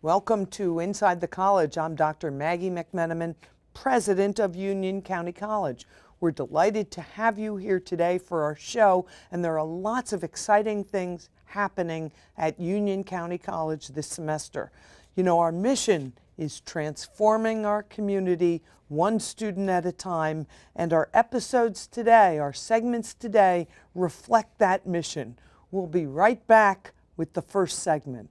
Welcome to Inside the College. I'm Dr. Maggie McMenamin, President of Union County College. We're delighted to have you here today for our show, and there are lots of exciting things happening at Union County College this semester. You know, our mission is transforming our community one student at a time, and our episodes today, our segments today, reflect that mission. We'll be right back with the first segment.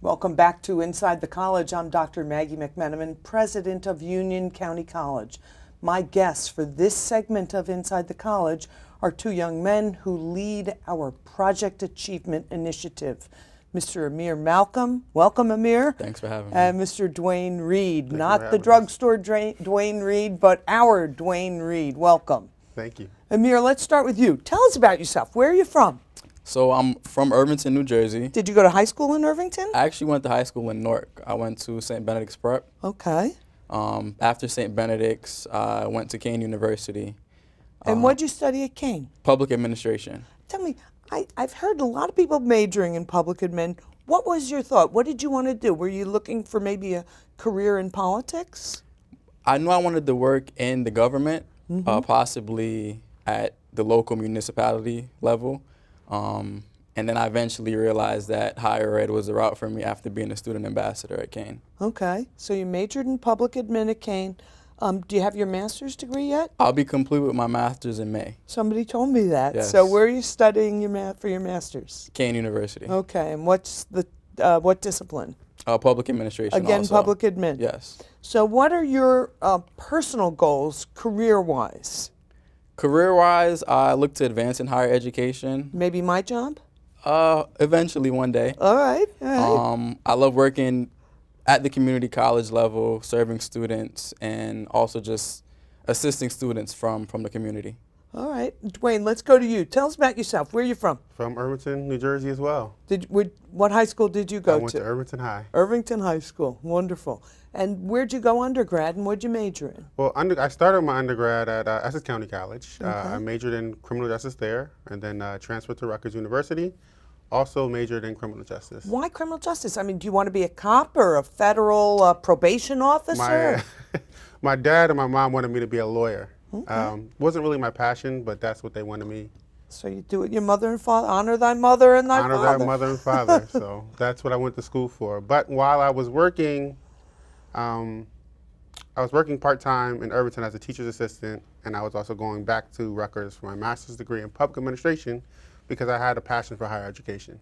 Welcome back to Inside the College. I'm Dr. Maggie McMenamin, President of Union County College. My guests for this segment of Inside the College are two young men who lead our Project Achievement Initiative. Mr. Amir Malcolm, welcome Amir. Thanks for having me. And Mr. Dwayne Reed, not the drugstore Dwayne Reed, but our Dwayne Reed. Welcome. Thank you. Amir, let's start with you. Tell us about yourself. Where are you from? So I'm from Irvington, New Jersey. Did you go to high school in Irvington? I actually went to high school in Newark. I went to St. Benedict's Prep. Okay. After St. Benedict's, I went to Kane University. And what did you study at Kane? Public administration. Tell me, I've heard a lot of people majoring in public admin. What was your thought? What did you want to do? Were you looking for maybe a career in politics? I knew I wanted to work in the government, possibly at the local municipality level. And then I eventually realized that higher ed was the route for me after being a student ambassador at Kane. Okay, so you majored in public admin at Kane. Do you have your master's degree yet? I'll be complete with my master's in May. Somebody told me that. Yes. So where are you studying for your master's? Kane University. Okay, and what's the what discipline? Public administration. Again, also. public admin. Yes. So what are your personal goals career-wise? Career-wise, I look to advance in higher education. Maybe my job? Eventually one day. All right, all right. I love working at the community college level, serving students, and also just assisting students from the community. All right. Dwayne, let's go to you. Tell us about yourself. Where are you from? From Irvington, New Jersey as well. What high school did you go to? I went to Irvington High. Irvington High School. Wonderful. And where'd you go undergrad and what'd you major in? Well, I started my undergrad at Essex County College. I majored in criminal justice there and then transferred to Rutgers University. Also majored in criminal justice. Why criminal justice? I mean, do you want to be a cop or a federal probation officer? My dad and my mom wanted me to be a lawyer. Okay. Wasn't really my passion, but that's what they wanted me. So you do it your mother and father, honor thy mother and thy father. Honor thy mother and father. So that's what I went to school for. But while I was working, part-time in Irvington as a teacher's assistant, and I was also going back to Rutgers for my master's degree in public administration because I had a passion for higher education.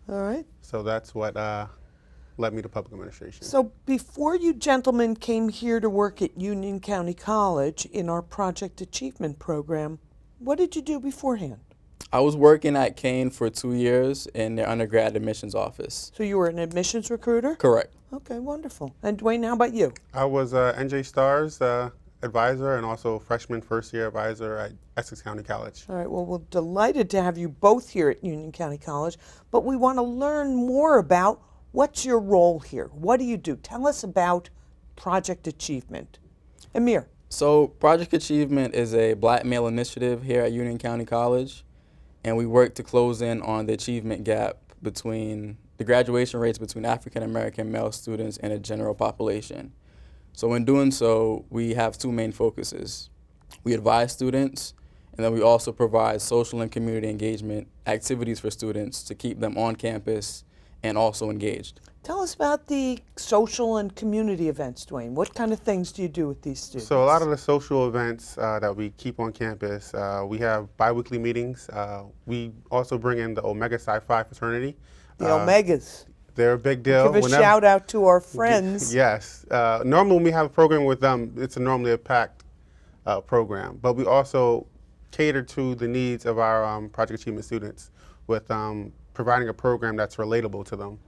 All right. So that's what led me to public administration. So before you gentlemen came here to work at Union County College in our Project Achievement program, what did you do beforehand? I was working at Kane for 2 years in their undergrad admissions office. So you were an admissions recruiter? Correct. Okay, wonderful. And Dwayne, how about you? I was NJ Stars advisor and also freshman first-year advisor at Essex County College. All right, well, we're delighted to have you both here at Union County College, but we want to learn more about what's your role here. What do you do? Tell us about Project Achievement. Amir. So Project Achievement is a black male initiative here at Union County College, and we work to close in on the achievement gap between the graduation rates between African American male students and the general population. So in doing so, we have two main focuses. We advise students, and then we also provide social and community engagement activities for students to keep them on campus and also engaged. Tell us about the social and community events, Dwayne. What kind of things do you do with these students? So a lot of the social events that we keep on campus, we have biweekly meetings. We also bring in the Omega Psi Phi fraternity. The Omegas. They're a big deal. Give a shout out to our friends. Yes. Normally when we have a program with them, it's normally a packed program. But we also cater to the needs of our Project Achievement students with providing a program that's relatable to them,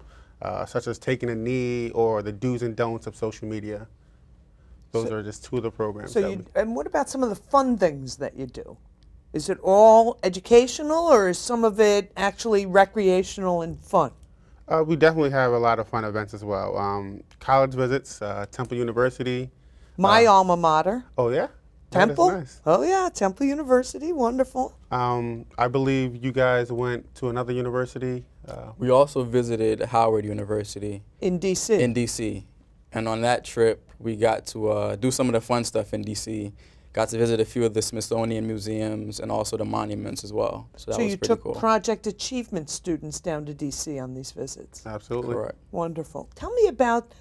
such as taking a knee or the do's and don'ts of social media. Those are just two of the programs. And what about some of the fun things that you do? Is it all educational or is some of it actually recreational and fun? We definitely have a lot of fun events as well. College visits, Temple University. My alma mater. Oh, yeah? Temple? nice. Oh, yeah, Temple University. Wonderful. I believe you guys went to another university. We also visited Howard University In D.C. in DC, and on that trip we got to do some of the fun stuff in DC. Got to visit a few of the Smithsonian museums and also the monuments as well. So that So was you pretty took cool. Project Achievement students down to D.C. on these visits. Absolutely. Correct. Wonderful. Tell me about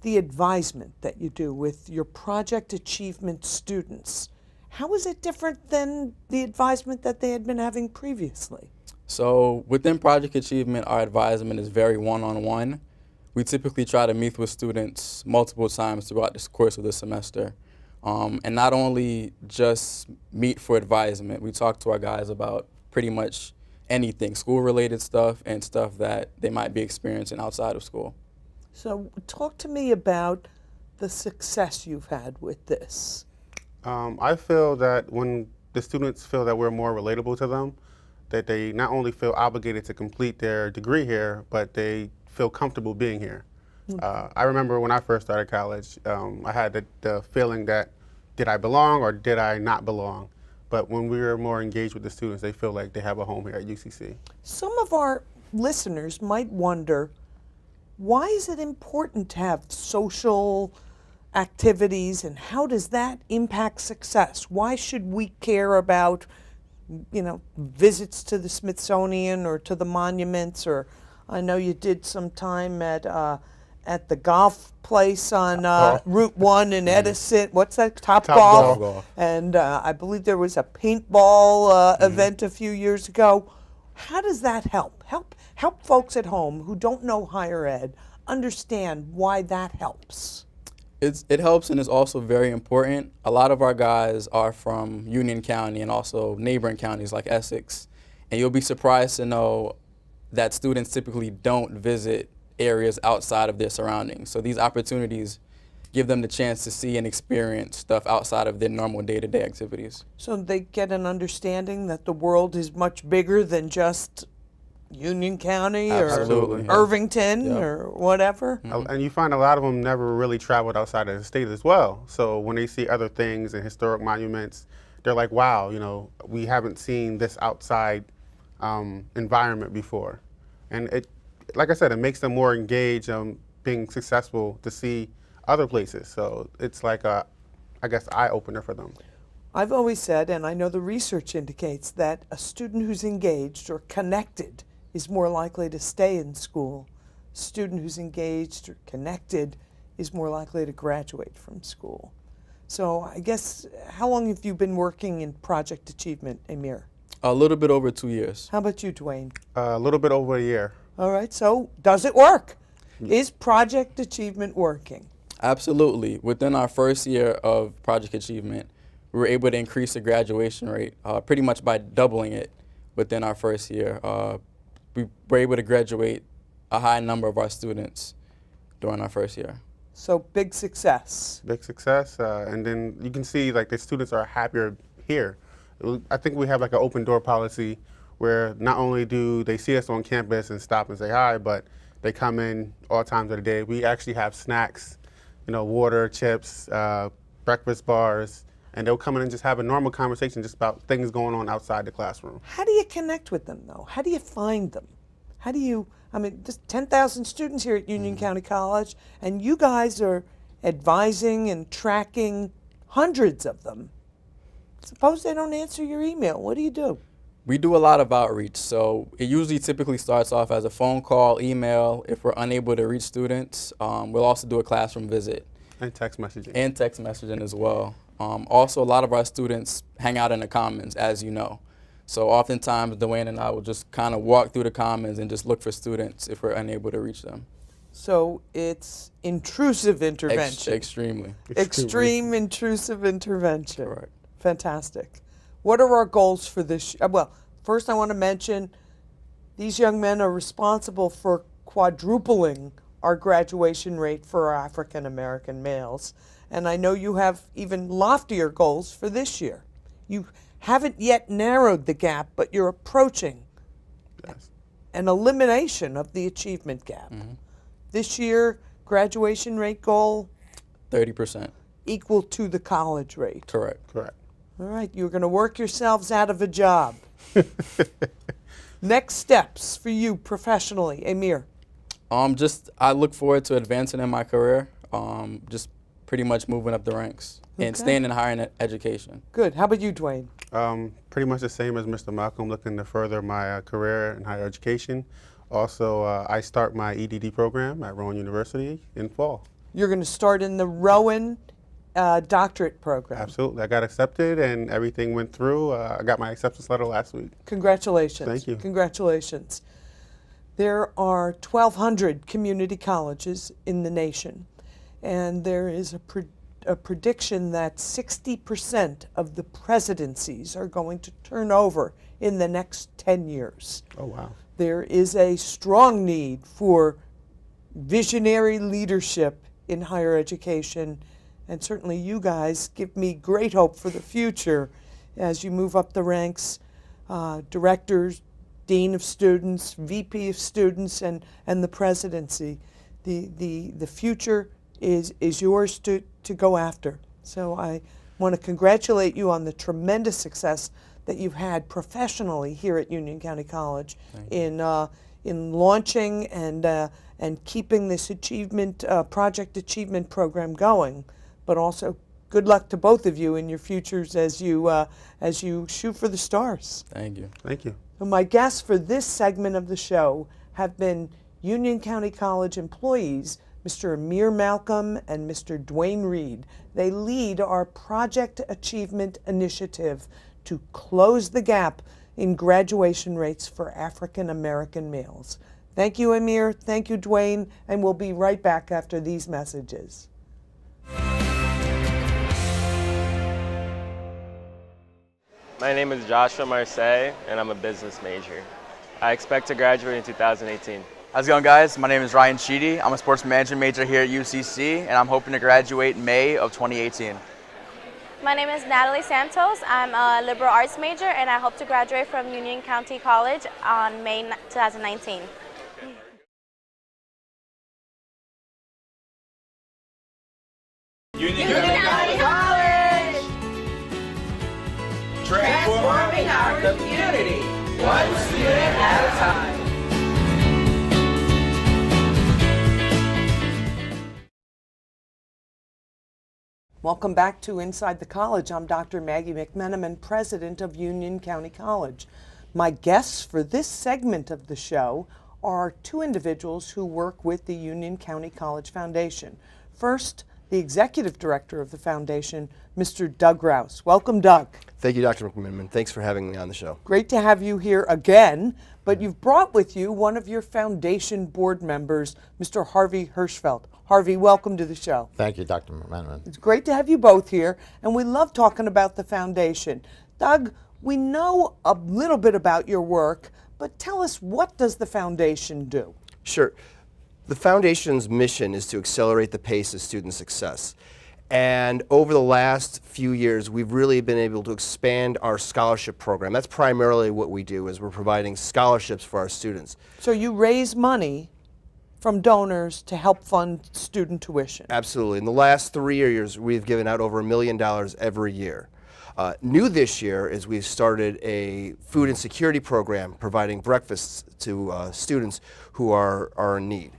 the advisement that you do with your Project Achievement students. How is it different than the advisement that they had been having previously? So within Project Achievement, our advisement is very one-on-one. We typically try to meet with students multiple times throughout the course of the semester. And not only just meet for advisement, we talk to our guys about pretty much anything, school-related stuff and stuff that they might be experiencing outside of school. So talk to me about the success you've had with this. I feel that when the students feel that we're more relatable to them, that they not only feel obligated to complete their degree here, but they feel comfortable being here. I remember when I first started college, I had the feeling that did I belong or did I not belong? But when we were more engaged with the students, they feel like they have a home here at UCC. Some of our listeners might wonder, why is it important to have social activities and how does that impact success? Why should we care about, visits to the Smithsonian or to the monuments? Or I know you did some time at the golf place on Route 1 in Edison. What's that? Top Golf. Golf. And I believe there was a paintball event a few years ago. How does that help? Help folks at home who don't know higher ed understand why that helps. It helps and is also very important. A lot of our guys are from Union County and also neighboring counties like Essex. And you'll be surprised to know that students typically don't visit areas outside of their surroundings. So these opportunities give them the chance to see and experience stuff outside of their normal day-to-day activities. So they get an understanding that the world is much bigger than just Union County Absolutely, or yeah. Irvington Yeah. or whatever. And you find a lot of them never really traveled outside of the state as well. So when they see other things and historic monuments, they're like, wow, we haven't seen this outside environment before. And it, like I said, it makes them more engaged being successful to see other places. So it's like a, I guess, eye-opener for them. I've always said, and I know the research indicates, that a student who's engaged or connected is more likely to stay in school. A student who's engaged or connected is more likely to graduate from school. So I guess, how long have you been working in Project Achievement, Amir? A little bit over 2 years. How about you, Dwayne? A little bit over a year. All right, so does it work? Is Project Achievement working? Absolutely. Within our first year of Project Achievement, we were able to increase the graduation rate pretty much by doubling it within our first year. We were able to graduate a high number of our students during our first year. So big success. Big success. And then you can see like the students are happier here. I think we have like an open door policy where not only do they see us on campus and stop and say hi, but they come in all times of the day. We actually have snacks, water, chips, breakfast bars, and they'll come in and just have a normal conversation just about things going on outside the classroom. How do you connect with them, though? How do you find them? How do you, just 10,000 students here at Union County College, and you guys are advising and tracking hundreds of them. Suppose they don't answer your email. What do you do? We do a lot of outreach, so it usually typically starts off as a phone call, email. If we're unable to reach students, we'll also do a classroom visit. And text messaging. And text messaging as well. Also, a lot of our students hang out in the Commons, as you know. So oftentimes, Dwayne and I will just kind of walk through the Commons and just look for students if we're unable to reach them. So it's intrusive intervention. Extremely. Extreme intrusive intervention. Correct. Fantastic. What are our goals for this? Well, first I want to mention these young men are responsible for quadrupling our graduation rate for our African American males. And I know you have even loftier goals for this year. You haven't yet narrowed the gap, but you're approaching Yes. an elimination of the achievement gap. This year, graduation rate goal, 30%. equal to the college rate. Correct. Correct. All right, you're going to work yourselves out of a job. Next steps for you professionally, Amir. I look forward to advancing in my career. Just pretty much moving up the ranks and Okay. staying in higher education. Good. How about you, Dwayne? Pretty much the same as Mr. Malcolm, looking to further my career in higher education. Also, I start my EDD program at Rowan University in fall. You're going to start in the Rowan doctorate program. Absolutely. I got accepted and everything went through. I got my acceptance letter last week. Congratulations. Thank you. Congratulations. There are 1,200 community colleges in the nation, and there is a prediction that 60% of the presidencies are going to turn over in the next 10 years. Oh, wow. There is a strong need for visionary leadership in higher education, and certainly you guys give me great hope for the future as you move up the ranks, directors, dean of students, VP of students, and the presidency. The future is yours to go after. So I want to congratulate you on the tremendous success that you've had professionally here at Union County College in launching and keeping this project achievement program going, but also good luck to both of you in your futures as you shoot for the stars. Thank you. Thank you. So my guests for this segment of the show have been Union County College employees, Mr. Amir Malcolm and Mr. Dwayne Reed. They lead our Project Achievement Initiative to close the gap in graduation rates for African American males. Thank you, Amir. Thank you, Dwayne. And we'll be right back after these messages. My name is Joshua Marseille, and I'm a business major. I expect to graduate in 2018. How's it going, guys? My name is Ryan Sheedy. I'm a sports management major here at UCC, and I'm hoping to graduate in May of 2018. My name is Natalie Santos. I'm a liberal arts major, and I hope to graduate from Union County College on May 2019. Union County College! Transforming our community, one student at a time. Welcome back to Inside the College. I'm Dr. Maggie McMenamin, president of Union County College. My guests for this segment of the show are two individuals who work with the Union County College Foundation. First, the executive director of the foundation, Mr. Doug Rouse. Welcome, Doug. Thank you, Dr. McMenamin. Thanks for having me on the show. Great to have you here again, but you've brought with you one of your foundation board members, Mr. Harvey Hirschfeld. Harvey, welcome to the show. Thank you, Dr. McMenamin. It's great to have you both here, and we love talking about the foundation. Doug, we know a little bit about your work, but tell us, what does the foundation do? Sure. The foundation's mission is to accelerate the pace of student success. And over the last few years, we've really been able to expand our scholarship program. That's primarily what we do, is we're providing scholarships for our students. So you raise money from donors to help fund student tuition. Absolutely. In the last 3 years, we've given out over $1 million every year. New this year is we've started a food insecurity program providing breakfasts to students who are in need.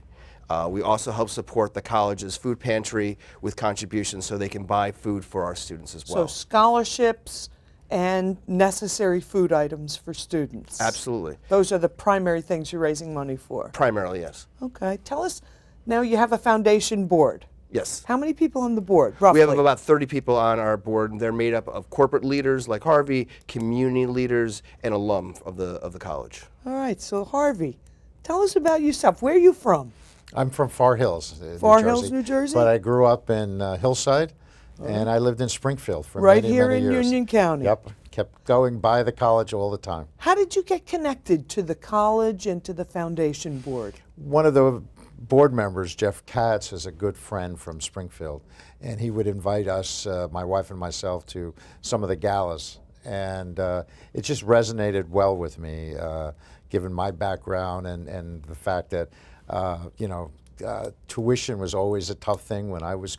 We also help support the college's food pantry with contributions so they can buy food for our students as well. So scholarships and necessary food items for students. Absolutely. Those are the primary things you're raising money for. Primarily, yes. Okay. Tell us, now you have a foundation board. Yes. How many people on the board, roughly? We have about 30 people on our board, and they're made up of corporate leaders like Harvey, community leaders, and alum of the college. All right. So Harvey, tell us about yourself. Where are you from? I'm from Far Hills, Far Hills, New Jersey? But I grew up in Hillside, and I lived in Springfield for Right many, here many in years. Union County. Yep. Kept going by the college all the time. How did you get connected to the college and to the foundation board? One of the board members, Jeff Katz, is a good friend from Springfield, and he would invite us, my wife and myself, to some of the galas. And it just resonated well with me, given my background and the fact that tuition was always a tough thing when I was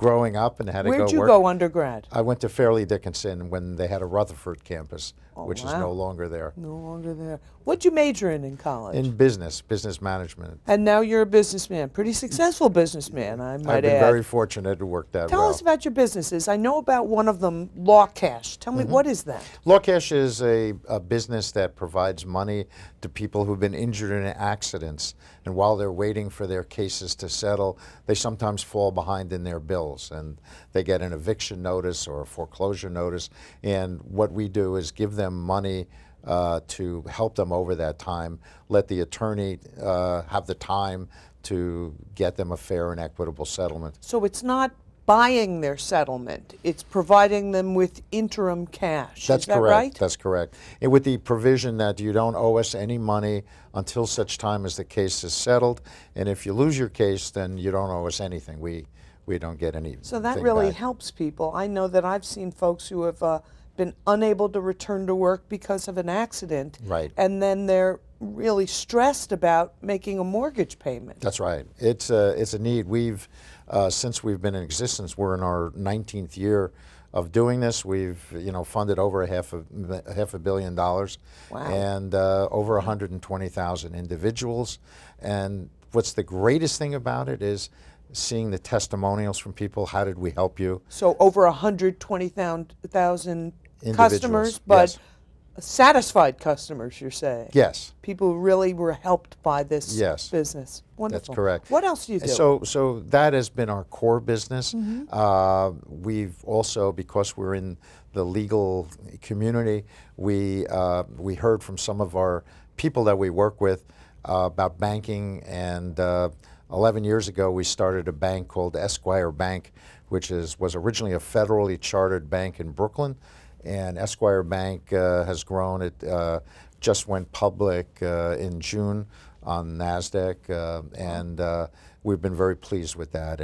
growing up and had to go Where'd you work. go undergrad? I went to Fairleigh Dickinson when they had a Rutherford campus, Oh, which is wow. no longer there. No longer there. What'd you major in college? In business management. And now you're a businessman, pretty successful businessman, I might I've been add. very fortunate to work that Tell well. us about your businesses. I know about one of them, Law Cash. Tell me, what is that? LawCash is a business that provides money to people who've been injured in accidents, and while they're waiting for their cases to settle, they sometimes fall behind in their bills, and they get an eviction notice or a foreclosure notice, and what we do is give them money to help them over that time, let the attorney have the time to get them a fair and equitable settlement. So it's not buying their settlement, it's providing them with interim cash. That's is that correct. right? That's correct. And with the provision that you don't owe us any money until such time as the case is settled, and if you lose your case, then you don't owe us anything. We don't get any. So that really helps people. I know that I've seen folks who have been unable to return to work because of an accident. Right. And then they're really stressed about making a mortgage payment. That's right. It's a need. We've since we've been in existence, we're in our 19th year of doing this. We've funded over half a $500 million, and over 120,000 individuals. And what's the greatest thing about it is seeing the testimonials from people. How did we help you? So over 120,000 Individuals, customers, but yes. satisfied customers, you're saying? Yes. People who really were helped by this Yes. business. Wonderful. That's correct. What else do you do? So that has been our core business. We've also, because we're in the legal community, we heard from some of our people that we work with about banking, and 11 years ago we started a bank called Esquire Bank, which was originally a federally chartered bank in Brooklyn. And Esquire Bank has grown. It just went public in June on NASDAQ, and we've been very pleased with that.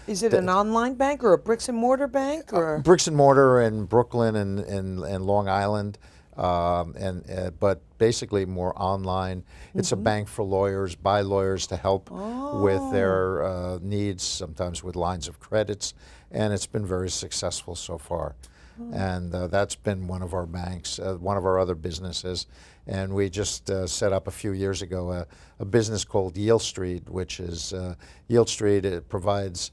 Is it an online bank or a bricks and mortar bank? Or bricks and mortar in Brooklyn and Long Island, but basically more online. It's a bank for lawyers, by lawyers to help with their needs, sometimes with lines of credits, and it's been very successful so far. And that's been one of our banks, one of our other businesses. And we just set up a few years ago a business called Yield Street, which is Yield Street. It provides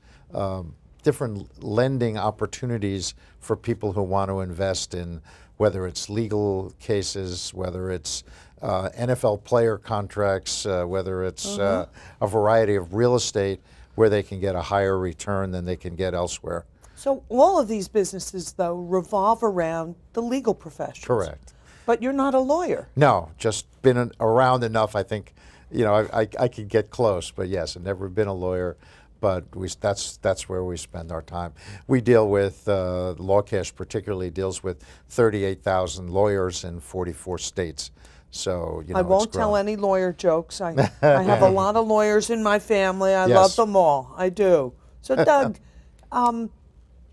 different lending opportunities for people who want to invest in, whether it's legal cases, whether it's NFL player contracts, whether it's a variety of real estate where they can get a higher return than they can get elsewhere. So all of these businesses, though, revolve around the legal profession. Correct. But you're not a lawyer. No, just been around enough. I think, I could get close. But yes, I've never been a lawyer. But that's where we spend our time. We deal with LawCash, particularly deals with 38,000 lawyers in 44 states. So I won't tell any lawyer jokes. I have a lot of lawyers in my family. I love them all. I do. So Doug.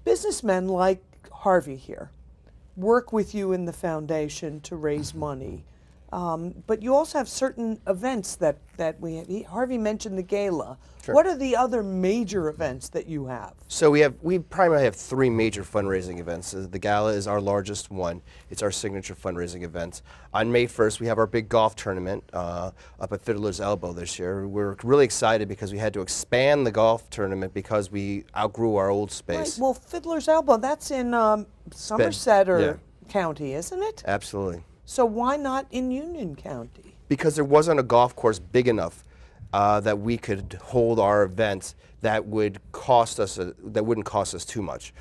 Businessmen like Harvey here work with you in the foundation to raise money, but you also have certain events that we have. Harvey mentioned the gala. Sure. What are the other major events that you have? So we primarily have three major fundraising events. The gala is our largest one. It's our signature fundraising event. On May 1st, we have our big golf tournament up at Fiddler's Elbow this year. We're really excited because we had to expand the golf tournament because we outgrew our old space. Right. Well, Fiddler's Elbow, that's in Somerset County, isn't it? Absolutely. So why not in Union County? Because there wasn't a golf course big enough that we could hold our events that would cost us that wouldn't cost us too much.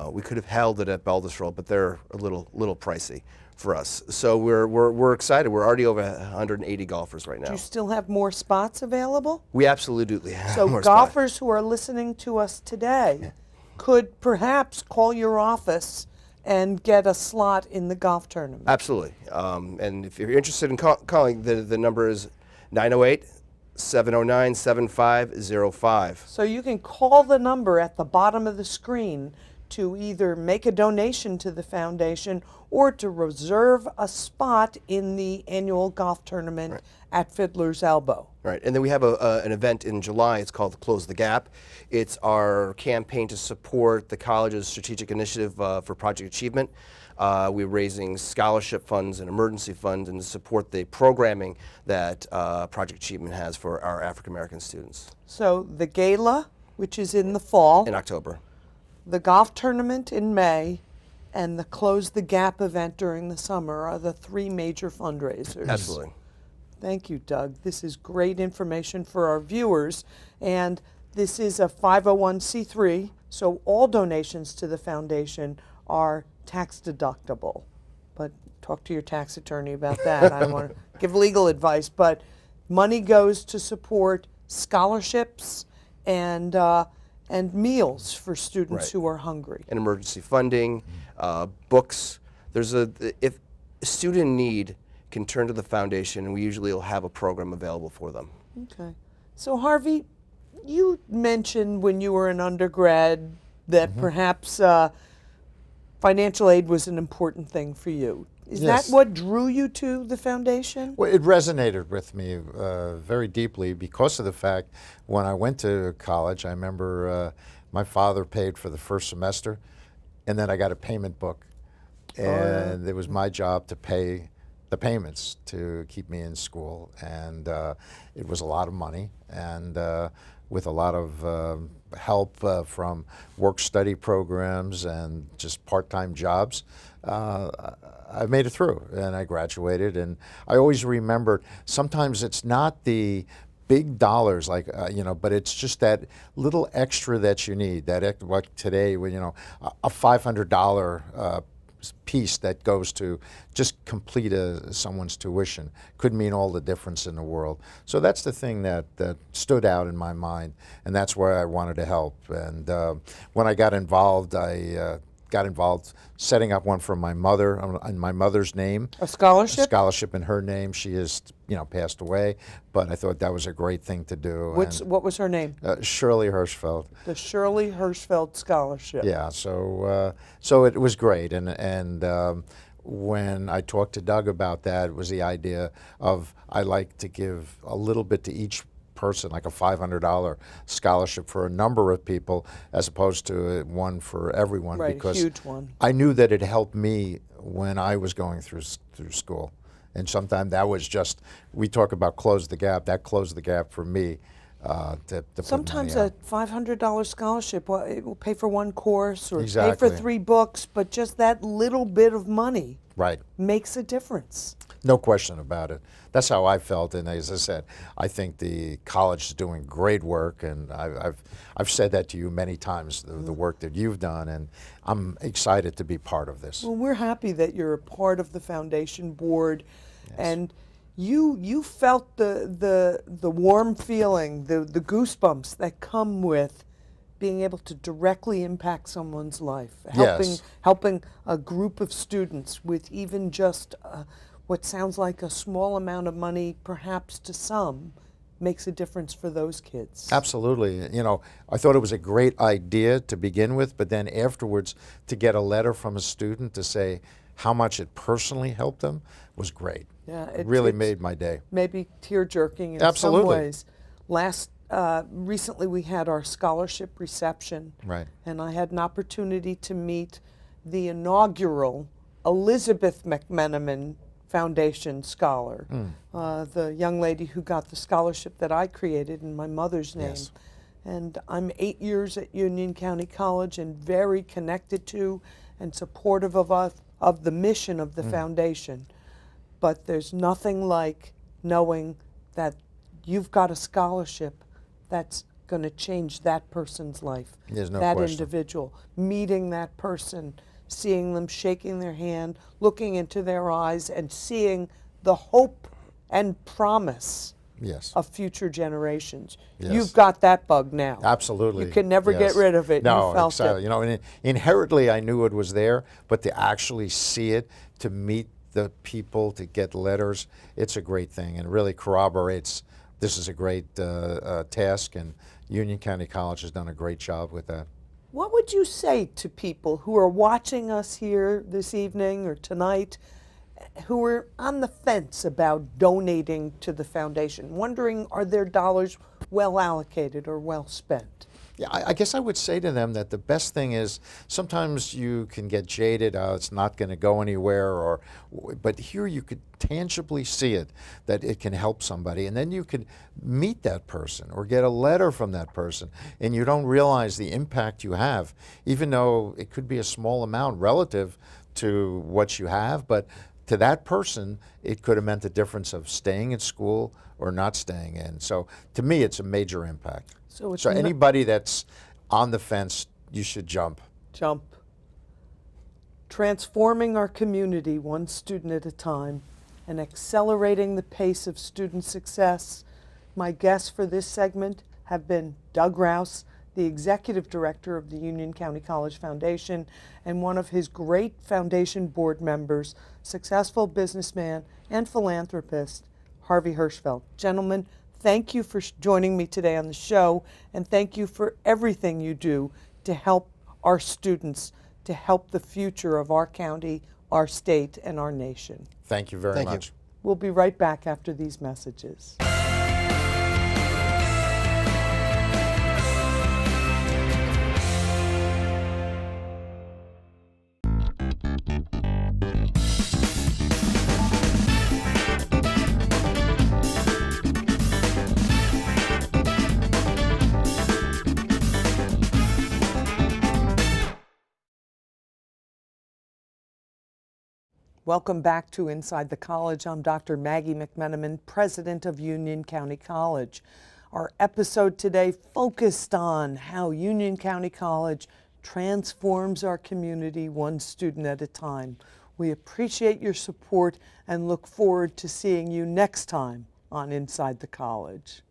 We could have held it at Baldwin, but they're a little pricey for us. So we're excited. We're already over 180 golfers right now. Do you still have more spots available? We absolutely have So more golfers who are listening to us today could perhaps call your office and get a slot in the golf tournament. Absolutely. And if you're interested in calling, the number is 908-709-7505. So you can call the number at the bottom of the screen to either make a donation to the foundation or to reserve a spot in the annual golf tournament at Fiddler's Elbow. Right, and then we have an event in July. It's called Close the Gap. It's our campaign to support the college's strategic initiative for Project Achievement. We're raising scholarship funds and emergency funds and to support the programming that Project Achievement has for our African American students. So the gala, which is in the fall, In October. the golf tournament in May, and the Close the Gap event during the summer are the three major fundraisers. Absolutely. Thank you, Doug. This is great information for our viewers. And this is a 501c3, so all donations to the foundation are tax deductible. But talk to your tax attorney about that. I don't want to give legal advice, but money goes to support scholarships and meals for students Right. who are hungry. And emergency funding, books. If a student in need can turn to the foundation, and we usually will have a program available for them. Okay. So Harvey, you mentioned when you were an undergrad that perhaps financial aid was an important thing for you. Is Yes. that what drew you to the foundation? Well, it resonated with me very deeply because of the fact when I went to college, I remember my father paid for the first semester, and then I got a payment book. And it was my job to pay the payments to keep me in school. And it was a lot of money. And with a lot of help from work-study programs and just part-time jobs, I made it through and I graduated. And I always remembered sometimes it's not the big dollars like but it's just that little extra that you need. That like today, when a $500 piece that goes to just complete someone's tuition could mean all the difference in the world. So that's the thing that stood out in my mind, and that's where I wanted to help. And when I got involved, I got involved setting up one for my mother in my mother's name. A scholarship? A scholarship in her name. She has passed away, but I thought that was a great thing to do. What was her name? Shirley Hirschfeld. The Shirley Hirschfeld Scholarship. Yeah, so it was great, and when I talked to Doug about that, it was the idea of I like to give a little bit to each person, like a $500 scholarship for a number of people, as opposed to one for everyone, Right, because a huge one. I knew that it helped me when I was going through school, and sometimes that was just we talk about close the gap. That closed the gap for me. To put Sometimes money a $500 scholarship, well, it will pay for one course or pay Exactly. for 3 books, but just that little bit of money Right. makes a difference. No question about it. That's how I felt, and as I said, I think the college is doing great work, and I've said that to you many times, the work that you've done, and I'm excited to be part of this. Well, we're happy that you're a part of the foundation board, and you felt the warm feeling, the goosebumps that come with being able to directly impact someone's life, Yes. helping a group of students with even just what sounds like a small amount of money, perhaps to some, makes a difference for those kids. Absolutely. I thought it was a great idea to begin with, but then afterwards to get a letter from a student to say how much it personally helped them was great. Yeah, it really made my day. Maybe tear-jerking in Absolutely. some ways. Recently we had our scholarship reception, Right. and I had an opportunity to meet the inaugural Elizabeth McMenamin Foundation scholar, the young lady who got the scholarship that I created in my mother's name. Yes. And I'm 8 years at Union County College and very connected to and supportive of the mission of the foundation. But there's nothing like knowing that you've got a scholarship that's going to change that person's life. There's no that question. individual, meeting that person, seeing them, shaking their hand, looking into their eyes, and seeing the hope and promise Yes. of future generations. Yes. You've got that bug now. Absolutely. You can never get Yes. rid of it. No, You felt exactly. it. And inherently I knew it was there, but to actually see it, to meet the people, to get letters, it's a great thing, and really corroborates this is a great task, and Union County College has done a great job with that. What would you say to people who are watching us here this evening or tonight who are on the fence about donating to the foundation, wondering are their dollars well allocated or well spent? Yeah, I guess I would say to them that the best thing is sometimes you can get jaded, it's not going to go anywhere, but here you could tangibly see it, that it can help somebody. And then you could meet that person or get a letter from that person, and you don't realize the impact you have, even though it could be a small amount relative to what you have, but to that person, it could have meant the difference of staying at school or not staying in. So to me, it's a major impact. So it's Anybody that's on the fence, you should jump. Jump. Transforming our community one student at a time and accelerating the pace of student success. My guests for this segment have been Doug Rouse, the Executive Director of the Union County College Foundation, and one of his great foundation board members, successful businessman and philanthropist, Harvey Hirschfeld. Gentlemen, thank you for joining me today on the show, and thank you for everything you do to help our students, to help the future of our county, our state, and our nation. Thank you very much. We'll be right back after these messages. Welcome back to Inside the College. I'm Dr. Maggie McMenamin, President of Union County College. Our episode today focused on how Union County College transforms our community one student at a time. We appreciate your support and look forward to seeing you next time on Inside the College.